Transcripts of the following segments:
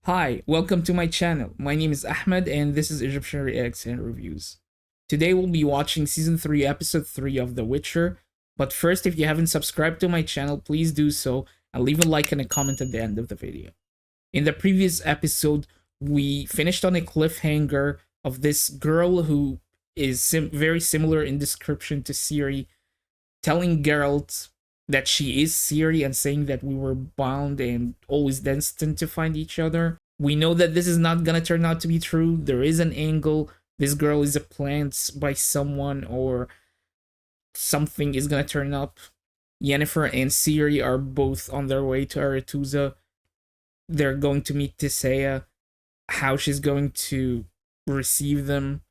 Hi, welcome to my channel. My name is Ahmed and this is Egyptian Reacts and Reviews. Today we'll be watching Season 3, Episode 3 of The Witcher. But first, if you haven't subscribed to my channel, please do so and leave a like and a comment at the end of the video. In the previous episode, we finished on a cliffhanger of this girl who is very similar in description to Ciri, telling Geralt that she is Ciri and saying that we were bound and always destined to find each other. We know that this is not gonna turn out to be true. There is an angle. This girl is a plant by someone, or something is gonna turn up. Yennefer and Ciri are both on their way to Aretuza. They're going to meet Tissaia. How she's going to receive them,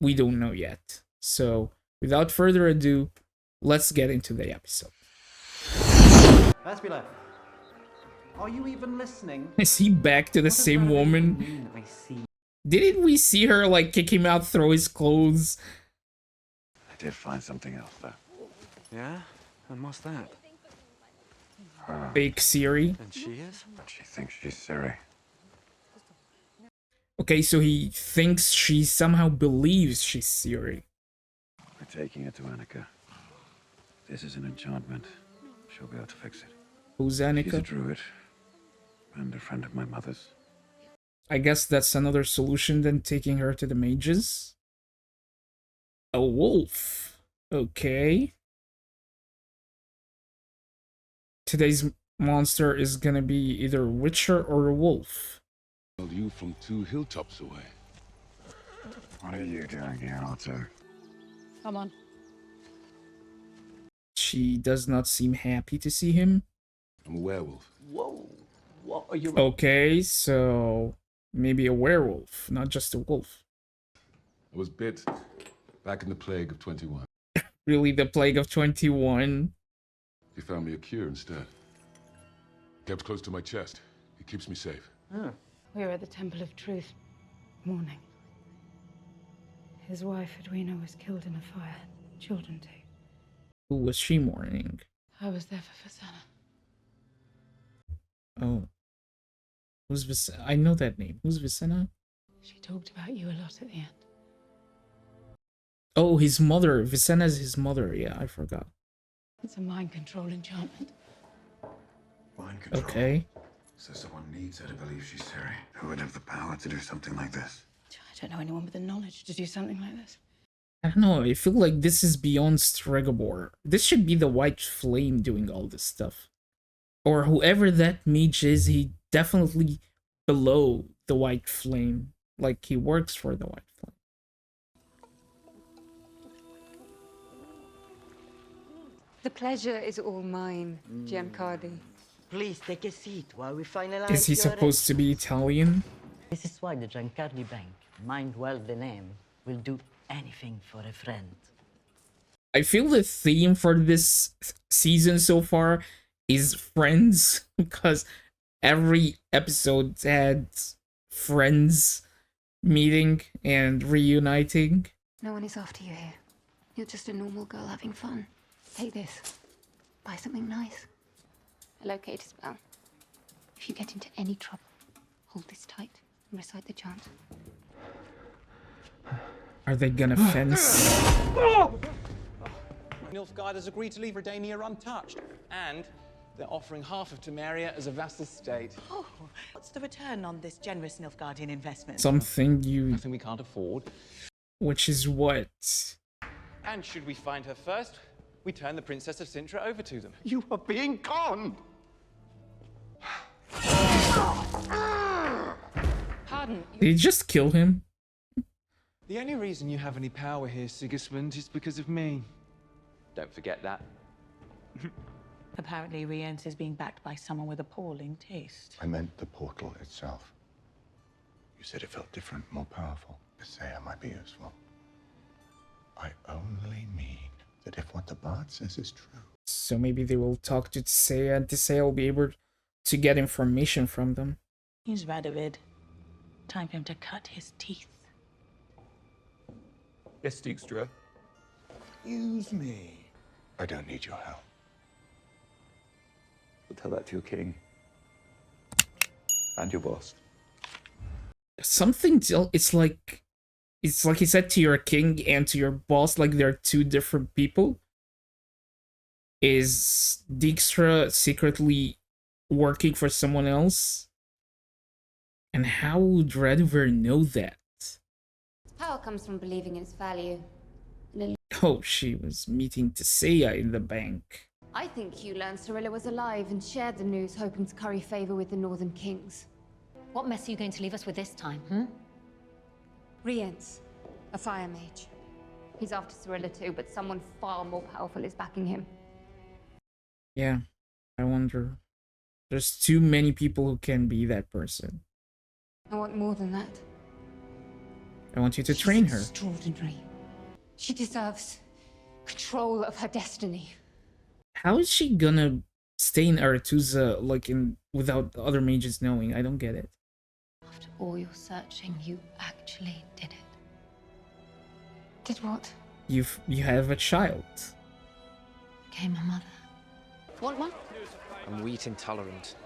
we don't know yet. So, without further ado, let's get into the episode. Vespula, are you even listening? Is he back to the same woman? I see. Didn't we see her like kick him out, throw his clothes? I did find something else though. Yeah? And what's that? Fake Ciri. And she is? She thinks she's Ciri. Okay, so he thinks she somehow believes she's Ciri. We're taking her to Annika. This is an enchantment. She'll be able to fix it. Who's She's a Annika? druid and a friend of my mother's. I guess that's another solution than taking her to the mages. A wolf. Okay. Today's monster is gonna be either a witcher or a wolf. You from 2 hilltops away. What are you doing here, Otto? Come on. She does not seem happy to see him. I'm a werewolf. Whoa. What are you... Okay, so maybe a werewolf, not just a wolf. I was bit back in the plague of 21. Really, the plague of 21? He found me a cure instead. Kept close to my chest. It keeps me safe. We're at the Temple of Truth, mourning. His wife, Edwina, was killed in a fire. Children too. Who was she mourning? I was there for Vasana. Oh. Who's Vicenna? I know that name. Who's Vicenna? She talked about you a lot at the end. Oh, his mother. Vicenna's his mother. Yeah, I forgot. It's a mind control enchantment. Mind control. Okay. So someone needs her to believe she's Ciri. Who would have the power to do something like this? I don't know anyone with the knowledge to do something like this. I don't know. I feel like this is beyond Stregobor. This should be the White Flame doing all this stuff. Or whoever that mage is, he definitely below the White Flame. Like, he works for the White Flame. The pleasure is all mine, Giancardi. Please take a seat while we finalize. Is he supposed to be Italian? This is why the Giancardi Bank, mind well the name, will do anything for a friend. I feel the theme for this season so far is friends, because every episode had friends meeting and reuniting. No one is after you here. You're just a normal girl having fun. Take this. Buy something nice. A locator spell. If you get into any trouble, hold this tight and recite the chant. Are they gonna fence? Nilfgaard has agreed to leave Redania untouched, and they're offering half of Temeria as a vassal state. Oh, what's the return on this generous Nilfgaardian investment? Something you... Nothing we can't afford. Which is what? And should we find her first, we turn the Princess of Sintra over to them. You are being conned! Pardon. Did he just kill him? The only reason you have any power here, Sigismund, is because of me. Don't forget that. Apparently, Rience is being backed by someone with appalling taste. I meant the portal itself. You said it felt different, more powerful. Tissaia might be useful. I only mean that if what the bard says is true. So maybe they will talk to Tissaia, and Tissaia will be able to get information from them. He's Radovid. Time for him to cut his teeth. Yes, Dijkstra. Use me. I don't need your help. We'll tell that to your king. And your boss. something it's like he said to your king and to your boss, like they're two different people. Is Dijkstra secretly working for someone else? And how would Radover know that? Power comes from believing in its value. Oh, she was meeting Tissaia in the bank. I think Hugh learned Cirilla was alive and shared the news, hoping to curry favor with the Northern Kings. What mess are you going to leave us with this time, Rience, a fire mage. He's after Cirilla too, but someone far more powerful is backing him. Yeah, I wonder. There's too many people who can be that person. I want more than that. I want you to train her. She's extraordinary. She deserves control of her destiny. How is she gonna stay in Aretuza like without other mages knowing? I don't get it. After all your searching, you actually did it. Did what? You have a child. Became a mother. Want one? I'm wheat intolerant.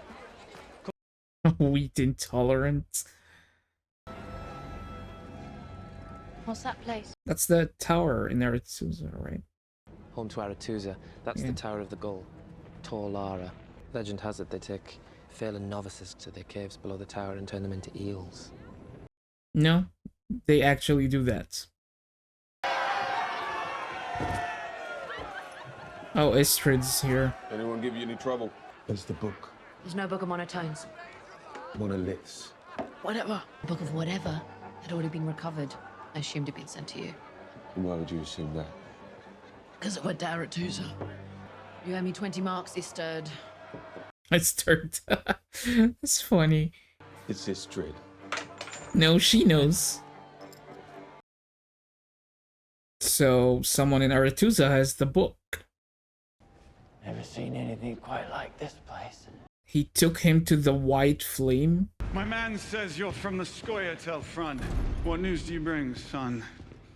Wheat intolerant. What's that place? That's the tower in Aretuza, right? Home to Aretuza. That's Yeah. the Tower of the Gull. Tor Lara. Legend has it they take failing novices to their caves below the tower and turn them into eels. No, they actually do that. Oh, Istrid's here. Anyone give you any trouble? There's the book. There's no book of monotones. Monoliths. Whatever. The book of whatever had already been recovered. I assumed it'd been sent to you. Why would you assume that? Because it went to Aretuza. You owe me 20 marks, he stirred. I stirred. That's funny. It's Istrid. No, she knows. So, someone in Aretuza has the book. Never seen anything quite like this place. He took him to the White Flame. My man says you're from the Scoia'tael front. What news do you bring, son?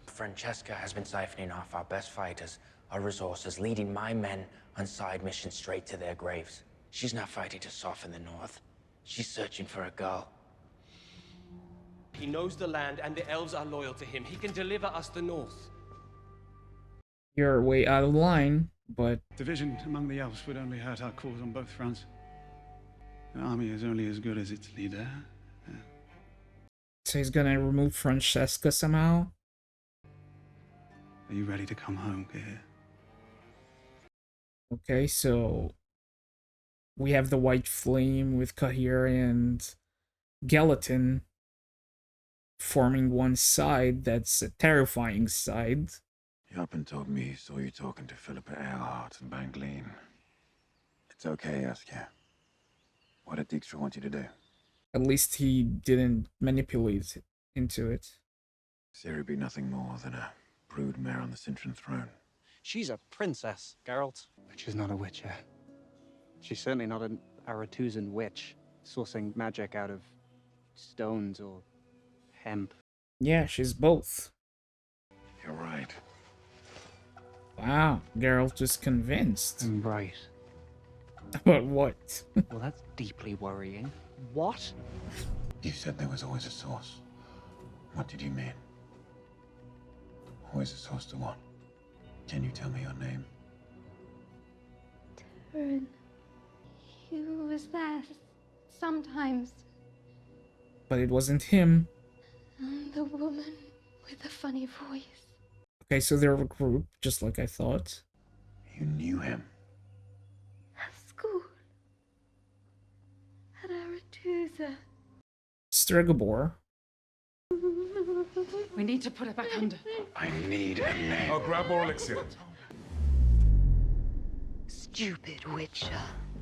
Francesca has been siphoning off our best fighters, our resources, leading my men on side missions straight to their graves. She's not fighting to soften the North. She's searching for a girl. He knows the land and the elves are loyal to him. He can deliver us the North. You're way out of line, but... Division among the elves would only hurt our cause on both fronts. An army is only as good as its leader. So he's gonna remove Francesca somehow? Are you ready to come home, Geir? Okay, so... we have the White Flame with Cahir and Gallatin forming one side that's a terrifying side. Yarpen told me he saw you talking to Philippa Earhart and Bangleen. It's okay, Askia. What did Dijkstra want you to do? At least he didn't manipulate it into it. Ciri be nothing more than a brood mare on the Cintran throne. She's a princess, Geralt. But she's not a witcher. She's certainly not an Aretuzan witch, sourcing magic out of stones or hemp. Yeah, she's both. You're right. Wow, Geralt is convinced. I'm right. About what? Well, that's deeply worrying. What? You said there was always a source. What did you mean? Always a source to what? Can you tell me your name? Turin. He was there sometimes. But it wasn't him. The woman with the funny voice. Okay, so they're a group, just like I thought. You knew him. At school. At Aretuza. Stregobor. We need to put her back under. I need a name. I'll grab more elixir. Stupid witcher.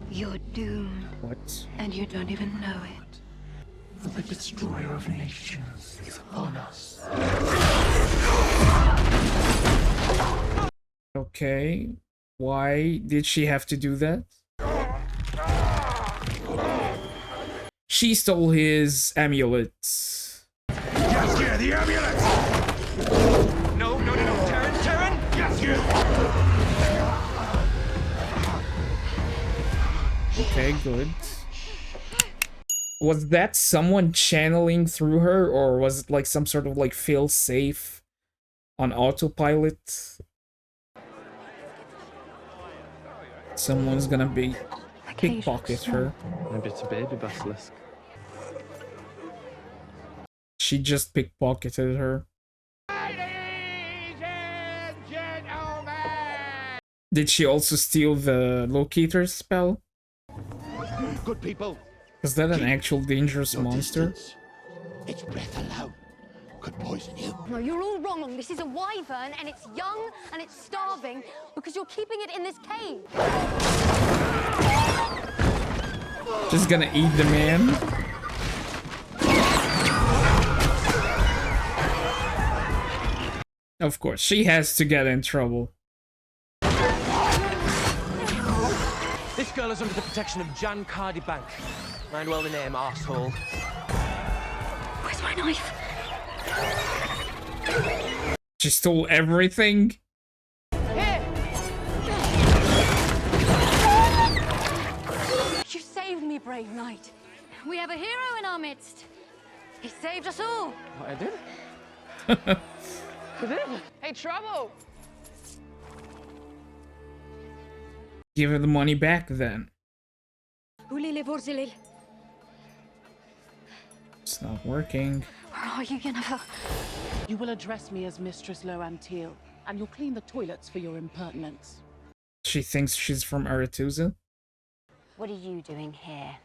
You're doomed. What? And you don't even know it. For the destroyer of nations is upon us. Okay. Why did she have to do that? She stole his amulet. Yes, yeah, the amulet! No, Terran, Terran! Yes, yeah! Okay, good. Was that someone channeling through her, or was it like some sort of like fail-safe on autopilot? Someone's gonna be pickpocket her. Maybe it's a baby basilisk. She just pickpocketed her. Did she also steal the locator spell? Good people. Is that an actual dangerous monster? Its breath alone could poison you. No, you're all wrong. This is a wyvern, and it's young, and it's starving, because you're keeping it in this cave. Just gonna eat the man. Of course, she has to get in trouble. This girl is under the protection of Jan Cardi Bank. Mind well the name, arsehole. Where's my knife? She stole everything. You saved me, brave knight. We have a hero in our midst. He saved us all. What I did? Hey, Trouble! Give her the money back then. It's not working. Where are you, Yennefer? You will address me as Mistress Loantil, and you'll clean the toilets for your impertinence. She thinks she's from Aretusa. What are you doing here?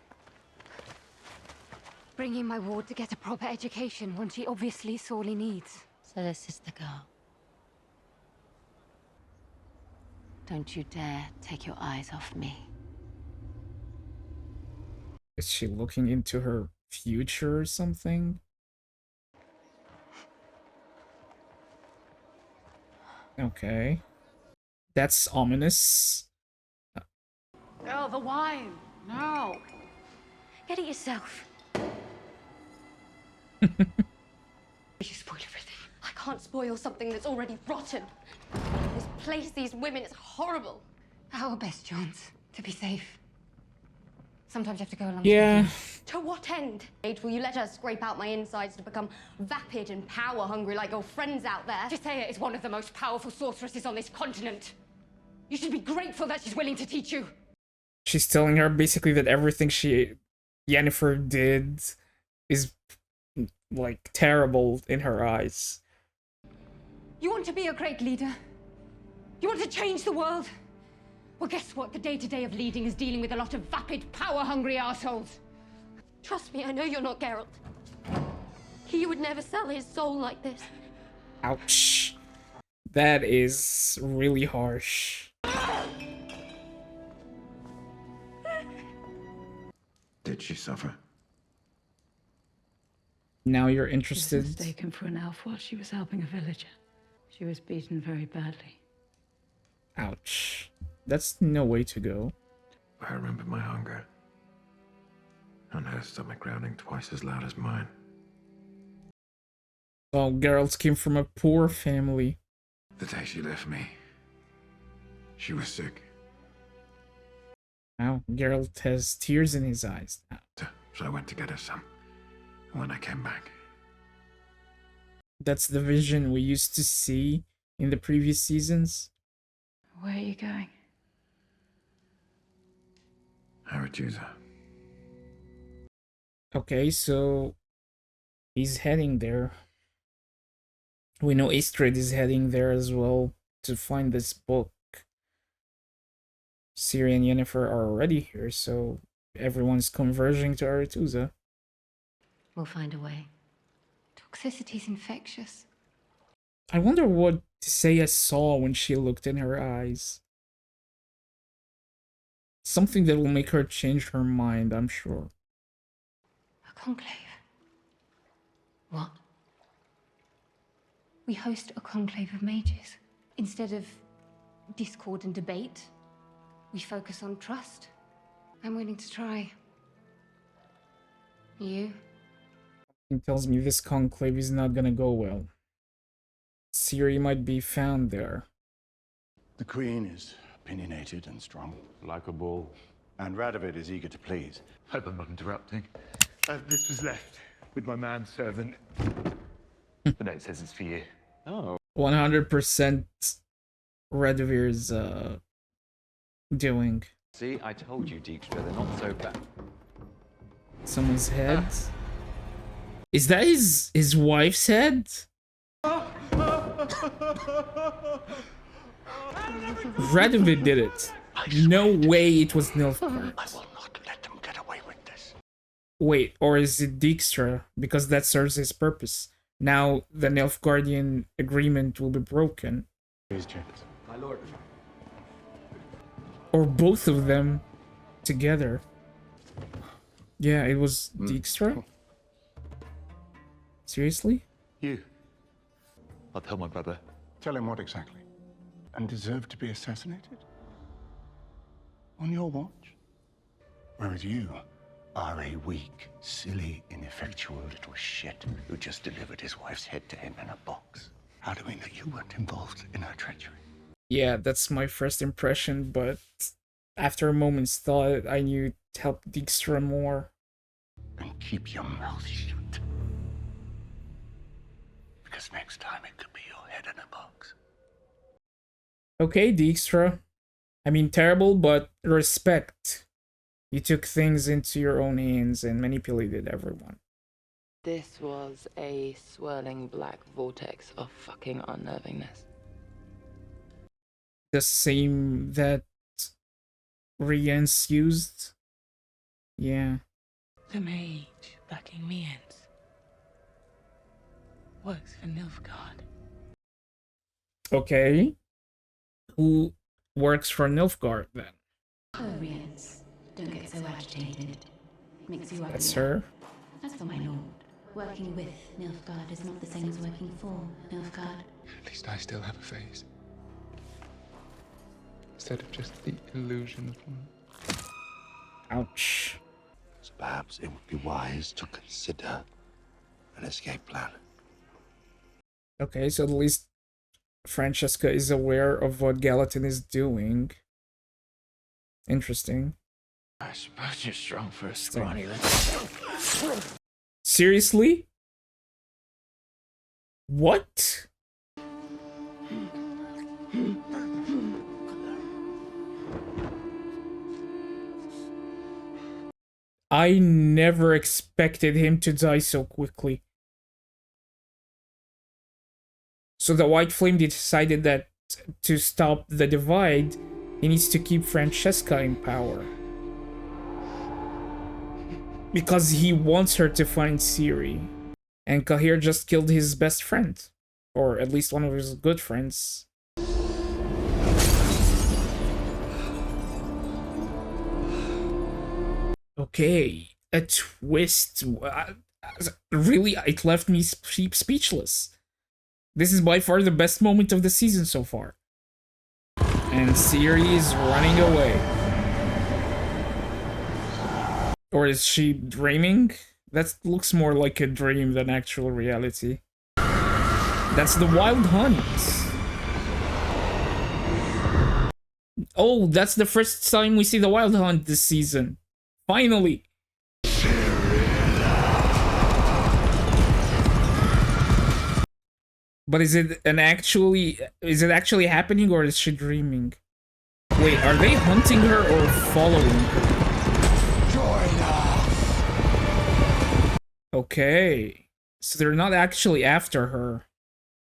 Bringing my ward to get a proper education, one she obviously sorely needs. So this is the girl. Don't you dare take your eyes off me. Is she looking into her future or something? Okay. That's ominous. Oh, the wine! No! Get it yourself. You spoil everything. I can't spoil something that's already rotten. This place, these women, it's horrible. Our best chance to be safe. Sometimes you have to go along. Yeah. To what end? Will you let her scrape out my insides to become vapid and power-hungry like your friends out there? Tisea is one of the most powerful sorceresses on this continent. You should be grateful that she's willing to teach you. She's telling her basically that everything Yennefer did is like terrible in her eyes. You want to be a great leader? You want to change the world? Well, guess what? The day-to-day of leading is dealing with a lot of vapid, power-hungry assholes. Trust me, I know you're not Geralt. He would never sell his soul like this. Ouch. That is really harsh. Did she suffer? Now you're She interested. was mistaken for an elf while she was helping a villager. She was beaten very badly. Ouch. That's no way to go. I remember my hunger, and her stomach growling twice as loud as mine. Well, Geralt came from a poor family. The day she left me, she was sick. Now Geralt has tears in his eyes now. So I went to get her some. And when I came back, That's the vision we used to see in the previous seasons. Where are you going? Aretusa. Okay, so he's heading there. We know Istrid is heading there as well to find this book. Ciri and Yennefer are already here, so everyone's converging to Aretusa. We'll find a way. Toxicity's infectious. I wonder what Tisea saw when she looked in her eyes. Something that will make her change her mind, I'm sure. A conclave. What? We host a conclave of mages. Instead of discord and debate, we focus on trust. I'm willing to try. You? He tells me this conclave is not gonna go well. Ciri might be found there. The Queen is opinionated and strong. like a bull. And Radovid is eager to please. Hope I'm not interrupting. This was left with my manservant. The note says it's for you. Oh. 100% Radovir's doing. See, I told you, Dijkstra, they're not so bad. Someone's head. Is that his wife's head? Radovid did it. No way it was Nilfgaard. I will not let them get away with this. Wait, or is it Dijkstra? Because that serves his purpose. Now the Nilfgaardian agreement will be broken. My lord. Or both of them together. Yeah, it was Dijkstra? Seriously? You. I'll tell my brother. Tell him what exactly? And deserve to be assassinated? On your watch? Whereas you are a weak, silly, ineffectual little shit who just delivered his wife's head to him in a box. How do we know you weren't involved in her treachery? Yeah, that's my first impression, but after a moment's thought, I knew it helped Dijkstra more. And keep your mouth shut. Because next time it could be your head in a box. Okay, Dijkstra. I mean, terrible, but respect. You took things into your own hands and manipulated everyone. This was a swirling black vortex of fucking unnervingness. The same that Rience used? Yeah. The mage backing Rience works for Nilfgaard. Okay. Who works for Nilfgaard then? Oh, Rience, don't get so agitated. Makes you That's her? As for my lord, working with Nilfgaard is not the same as working for Nilfgaard. At least I still have a face. Instead of just the illusion of one. Ouch. So perhaps it would be wise to consider an escape plan. Okay, so at least Francesca is aware of what Gallatin is doing. Interesting. I suppose you're strong for a scrawny. Seriously? What? I never expected him to die so quickly. So the White Flame decided that to stop the divide, he needs to keep Francesca in power. Because he wants her to find Ciri. And Cahir just killed his best friend. Or at least one of his good friends. Okay, a twist. Really, it left me speechless. This is by far the best moment of the season so far. And Ciri is running away. Or is she dreaming? That looks more like a dream than actual reality. That's the Wild Hunt. Oh, that's the first time we see the Wild Hunt this season. Finally. But is it actually happening, or is she dreaming? Wait, are they hunting her or following her? Join us. Okay. So they're not actually after her.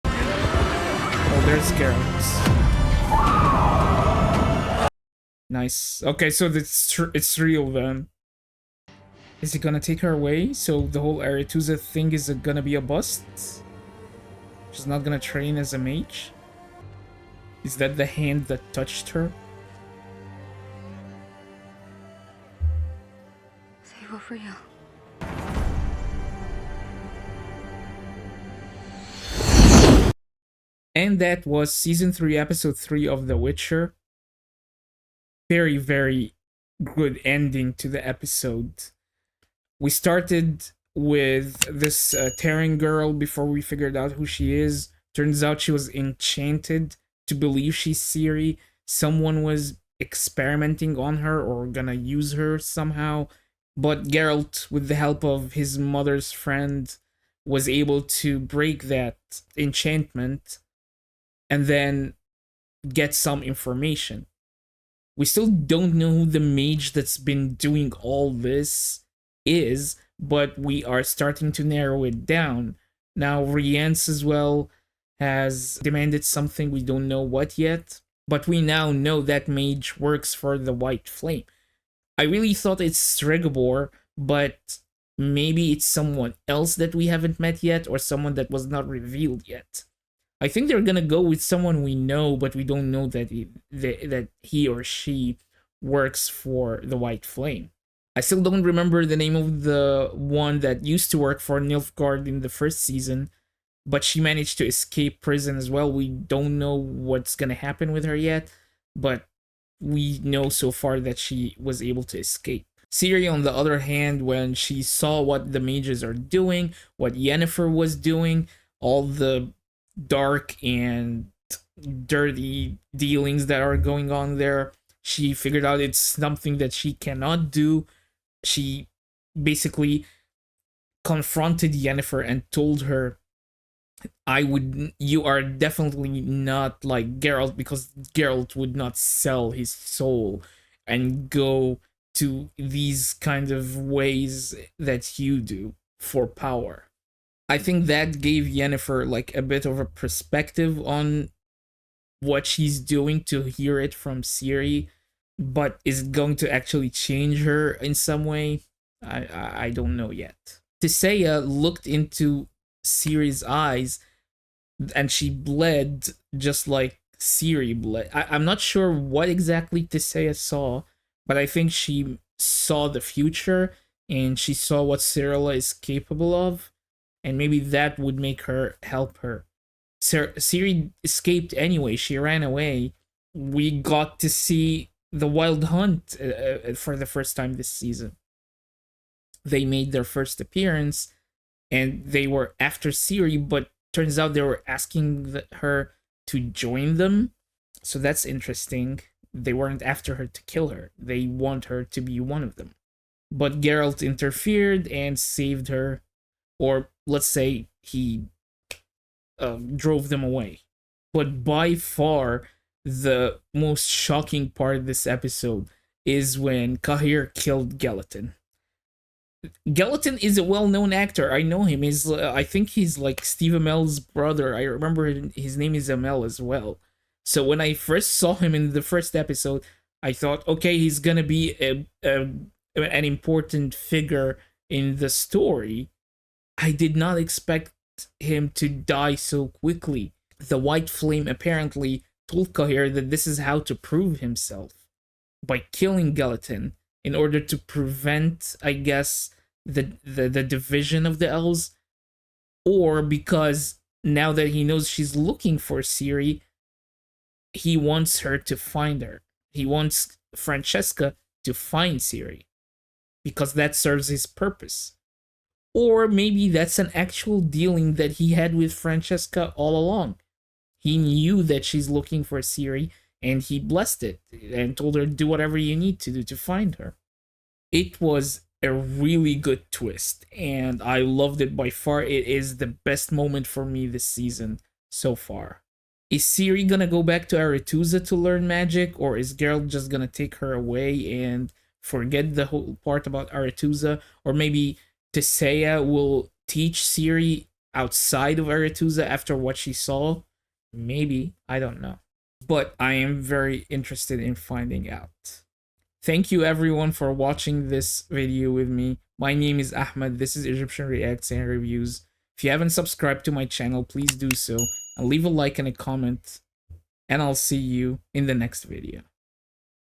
Oh, there's Geralt. Nice. Okay, so it's real then. Is he gonna take her away? So the whole Aretuza thing is gonna be a bust? She's not gonna train as a mage? Is that the hand that touched her? They were real. And that was Season 3, Episode 3 of The Witcher. Very, very good ending to the episode. We started with this Terran girl before we figured out who she is. Turns out she was enchanted to believe she's Ciri. Someone was experimenting on her or gonna use her somehow But Geralt, with the help of his mother's friend, was able to break that enchantment and then get some information. We still don't know who the mage that's been doing all this is, but we are starting to narrow it down. Now, Rience as well has demanded something, we don't know what yet, but we now know that mage works for the White Flame. I really thought it's Stregobor, but maybe it's someone else that we haven't met yet, or someone that was not revealed yet. I think they're gonna go with someone we know, but we don't know that he or she works for the White Flame. I still don't remember the name of the one that used to work for Nilfgaard in the first season, but she managed to escape prison as well. We don't know what's gonna happen with her yet, but we know so far that she was able to escape. Ciri, on the other hand, when she saw what the mages are doing, what Yennefer was doing, all the dark and dirty dealings that are going on there, she figured out it's something that she cannot do. She basically confronted Yennefer and told her, you are definitely not like Geralt, because Geralt would not sell his soul and go to these kind of ways that you do for power. I think that gave Yennefer like a bit of a perspective on what she's doing to hear it from Ciri, but is it going to actually change her in some way? I don't know yet. Tissaia looked into Ciri's eyes and she bled just like Ciri bled. I'm not sure what exactly Tissaia saw, but I think she saw the future and she saw what Cirilla is capable of, and maybe that would make her help her. Ciri escaped anyway, she ran away. We got to see the Wild Hunt for the first time this season. They made their first appearance and they were after Ciri, but turns out they were asking her to join them. So that's interesting. They weren't after her to kill her. They want her to be one of them. But Geralt interfered and saved her. Or let's say he drove them away. But by far, the most shocking part of this episode is when Cahir killed Gallatin. Gallatin is a well-known actor. I know him. I think he's like Steve Amell's brother. I remember his name is Amell as well. So when I first saw him in the first episode, I thought, okay, he's gonna be an important figure in the story. I did not expect him to die so quickly. The White Flame apparently told Cahir that this is how to prove himself, by killing Gallatin in order to prevent, I guess, the division of the elves, or because now that he knows she's looking for Ciri, he wants her to find her. He wants Francesca to find Ciri, because that serves his purpose. Or maybe that's an actual dealing that he had with Francesca all along. He knew that she's looking for Ciri, and he blessed it and told her, do whatever you need to do to find her. It was a really good twist, and I loved it by far. It is the best moment for me this season so far. Is Ciri gonna go back to Aretuza to learn magic, or is Geralt just gonna take her away and forget the whole part about Aretuza? Or maybe Tissaia will teach Ciri outside of Aretuza after what she saw? Maybe, I don't know. But I am very interested in finding out. Thank you everyone for watching this video with me. My name is Ahmed, this is Egyptian Reacts and Reviews. If you haven't subscribed to my channel, please do so, and leave a like and a comment, and I'll see you in the next video.